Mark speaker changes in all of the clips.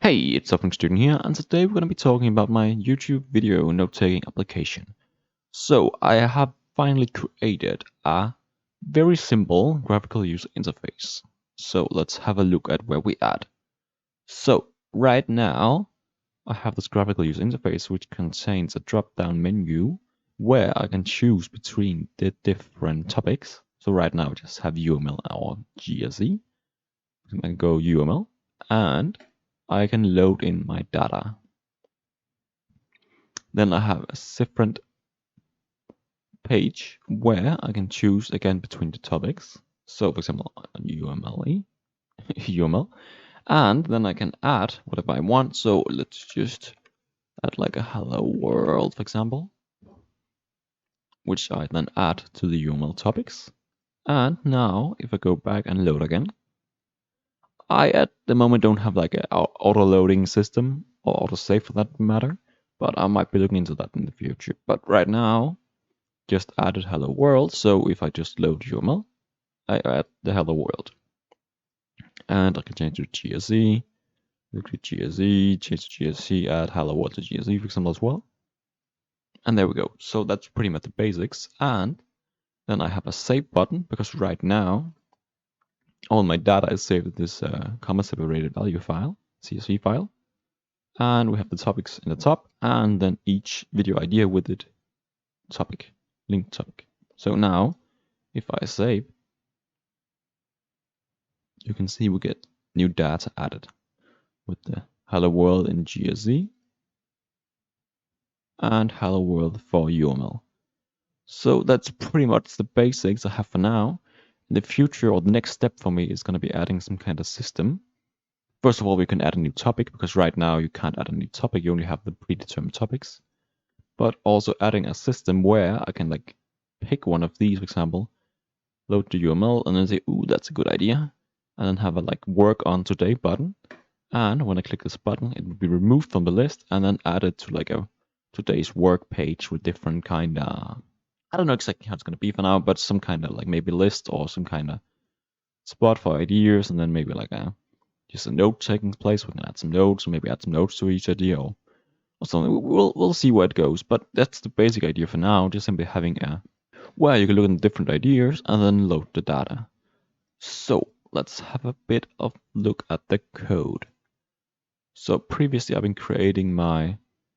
Speaker 1: Hey, it's JavaFX Student here, and today we're going to be talking about my YouTube video note-taking application. So I have finally created a very simple graphical user interface. So let's have a look at where we at. So right now I have this graphical user interface which contains a drop-down menu where I can choose between the different topics. So right now I just have UML or GSE. I can go UML and I can load in my data. Then I have a different page where I can choose again between the topics. So for example, UML, UML, and then I can add whatever I want. So let's just add like a hello world, for example, which I then add to the UML topics. And now if I go back and load again, I at the moment don't have like an auto loading system or auto save for that matter, but I might be looking into that in the future. But right now, just added hello world. So if I just load UML, I add the hello world. And I can change to GSE, look to GSE, change to GSE, add hello world to GSE, for example, as well. And there we go. So that's pretty much the basics. And then I have a save button because right now all my data is saved in this comma separated value file, CSV file. And we have the topics in the top and then each video idea with it topic, linked topic. So now if I save, you can see we get new data added with the hello world in GSE and hello world for UML. So that's pretty much the basics I have for now. In the future, or the next step for me is going to be adding some kind of system. First of all, we can add a new topic because right now you can't add a new topic. You only have the predetermined topics. But also adding a system where I can like pick one of these, for example, load the UML and then say, ooh, that's a good idea. And then have a like work on today button. And when I click this button, it will be removed from the list and then added to like a today's work page with different kind of, I don't know exactly how it's going to be for now, but some kind of like maybe list or some kind of spot for ideas. And then maybe like just a note taking place. We can add some notes or maybe add some notes to each idea or something. We'll see where it goes. But that's the basic idea for now. Just simply having a where you can look at different ideas and then load the data. So let's have a bit of look at the code. So previously I've been creating my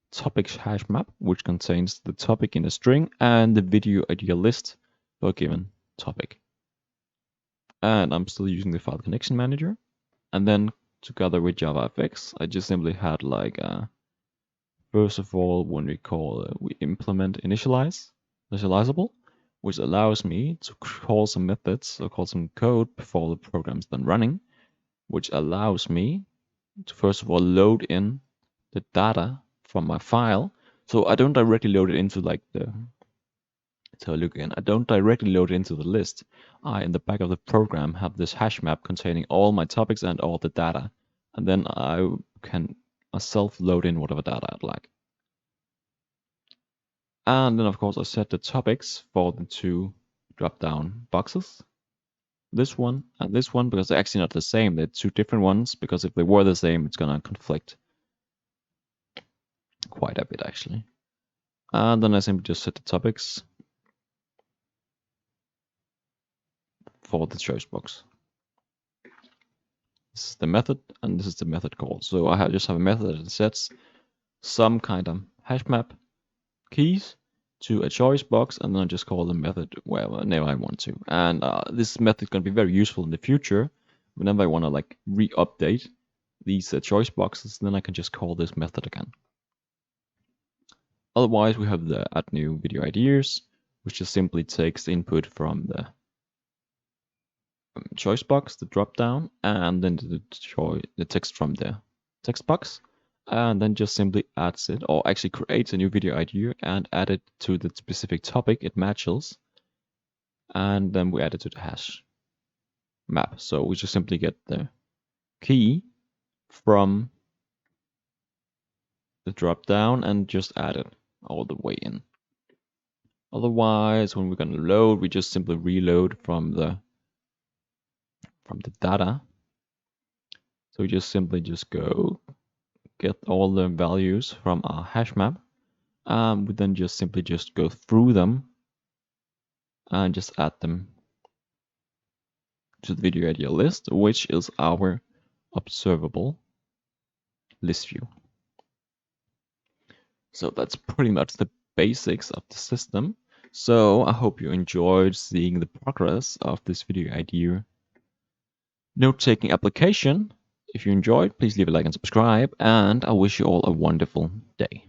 Speaker 1: topics hash map, which contains the topic in a string and the video idea list for a given topic. And I'm still using the file connection manager. And then together with JavaFX, I just simply had like, first of all, when we implement initializable, which allows me to call some methods or call some code before the program's done running, which allows me to first of all load in the data from my file. So I don't directly load it into like so look again, I don't directly load it into the list. I, in the back of the program, have this hash map containing all my topics and all the data. And then I can myself load in whatever data I'd like. And then of course I set the topics for the two drop-down boxes. This one and this one, because they're actually not the same. They're two different ones, because if they were the same, it's gonna conflict quite a bit actually. And then I simply just set the topics for the choice box. This is the method, and this is the method call. So I just have a method that sets some kind of hash map keys to a choice box, and then I just call the method whenever I want to. And this method is going to be very useful in the future. Whenever I want to like re-update these choice boxes, then I can just call this method again. Otherwise, we have the add new video ideas, which just simply takes the input from the choice box, the drop down, and then the text from the text box, and then just simply adds it, or actually creates a new video idea and add it to the specific topic it matches, and then we add it to the hash map. So we just simply get the key from the drop down and just add it all the way in. Otherwise, when we're going to load, we just simply reload from the data. So we just simply just go get all the values from our hash map. We then simply go through them and just add them to the video idea list, which is our observable list view. So that's pretty much the basics of the system. So I hope you enjoyed seeing the progress of this video idea note-taking application. If you enjoyed, please leave a like and subscribe, and I wish you all a wonderful day.